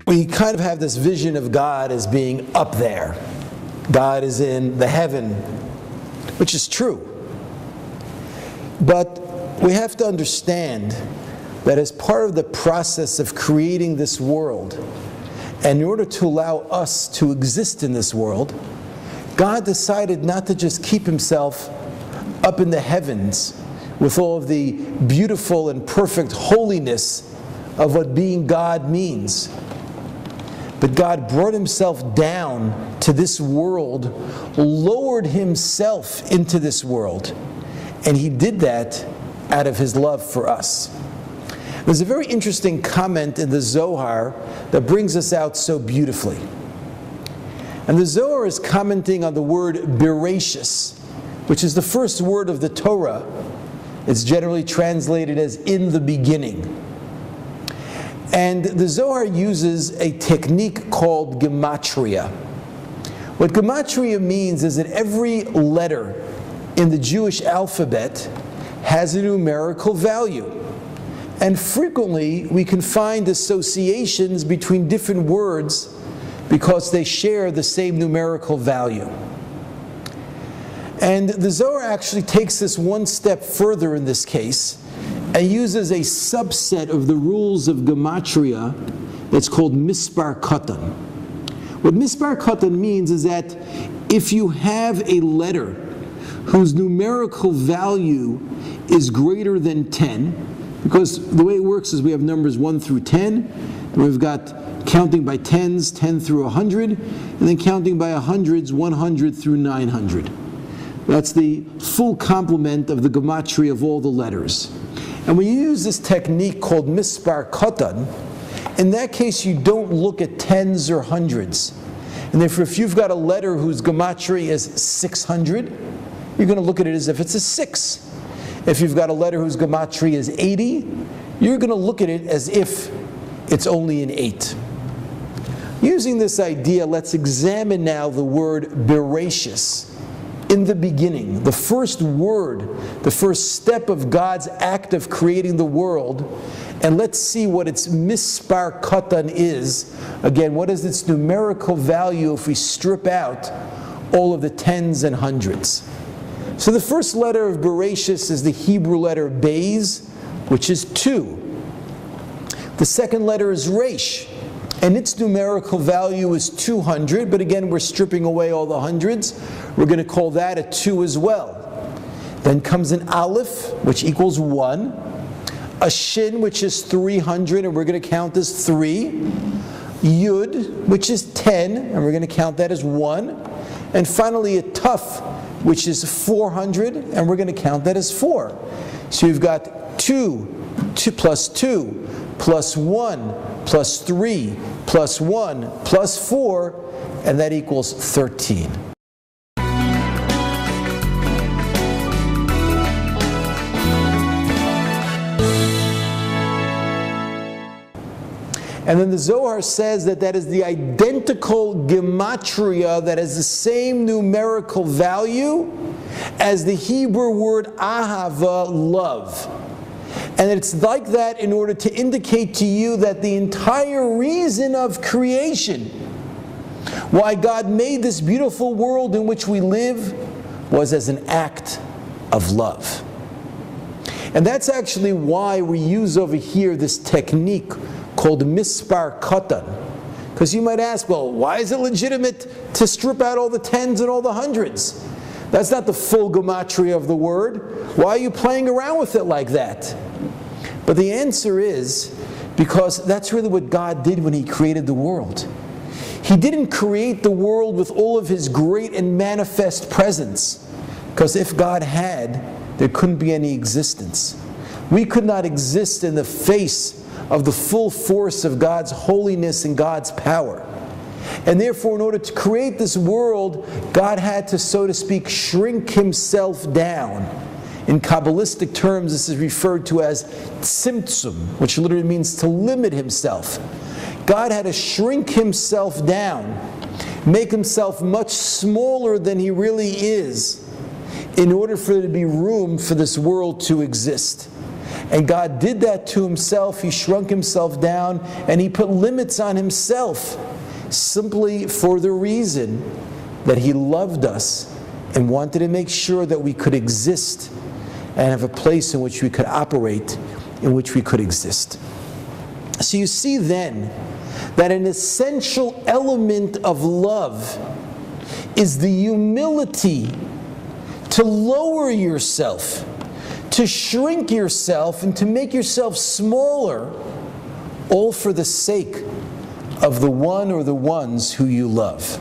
We kind of have this vision of God as being up there. God is in the heaven, which is true. But we have to understand that as part of the process of creating this world, and in order to allow us to exist in this world, God decided not to just keep himself up in the heavens with all of the beautiful and perfect holiness of what being God means. But God brought himself down to this world, lowered himself into this world, and he did that out of his love for us. There's a very interesting comment in the Zohar that brings us out so beautifully. And the Zohar is commenting on the word Bereshis, which is the first word of the Torah. It's generally translated as in the beginning. And the Zohar uses a technique called gematria. What gematria means is that every letter in the Jewish alphabet has a numerical value. And frequently we can find associations between different words because they share the same numerical value. And the Zohar actually takes this one step further in this case and uses a subset of the rules of gematria that's called mispar katan. What mispar katan means is that if you have a letter whose numerical value is greater than 10, because the way it works is we have numbers 1 through 10, and we've got counting by tens, 10 through 100, and then counting by hundreds, 100 through 900. That's the full complement of the gematria of all the letters. And when you use this technique called mispar katan, in that case you don't look at tens or hundreds. And therefore if you've got a letter whose gematria is 600, you're going to look at it as if it's a 6. If you've got a letter whose gematria is 80, you're going to look at it as if it's only an 8. Using this idea, let's examine now the word Bereshis. In the beginning, the first word, the first step of God's act of creating the world, and let's see what its mispar katan is. Again, what is its numerical value if we strip out all of the tens and hundreds? So the first letter of Bereshis is the Hebrew letter Beis, which is 2. The second letter is Resh, and its numerical value is 200, but again we're stripping away all the hundreds. We're going to call that a 2 as well. Then comes an Aleph, which equals 1. A Shin, which is 300, and we're going to count as 3. Yud, which is 10, and we're going to count that as 1. And finally a Tuf, which is 400, and we're going to count that as 4. So you've got 2 plus 2, plus 1, plus 3, plus 1, plus 4, and that equals 13. And then the Zohar says that that is the identical gematria that has the same numerical value as the Hebrew word ahava, love. And it's like that in order to indicate to you that the entire reason of creation, why God made this beautiful world in which we live, was as an act of love. And that's actually why we use over here this technique called mispar katan. Because you might ask, well, why is it legitimate to strip out all the tens and all the hundreds? That's not the full gematria of the word. Why are you playing around with it like that? But the answer is because that's really what God did when He created the world. He didn't create the world with all of His great and manifest presence. Because if God had, there couldn't be any existence. We could not exist in the face of the full force of God's holiness and God's power. And therefore, in order to create this world, God had to, so to speak, shrink Himself down. In Kabbalistic terms, this is referred to as tzimtzum, which literally means to limit Himself. God had to shrink Himself down, make Himself much smaller than He really is, in order for there to be room for this world to exist. And God did that to himself. He shrunk himself down and he put limits on himself simply for the reason that he loved us and wanted to make sure that we could exist and have a place in which we could operate, in which we could exist. So you see then that an essential element of love is the humility to lower yourself, to shrink yourself, and to make yourself smaller, all for the sake of the one or the ones who you love.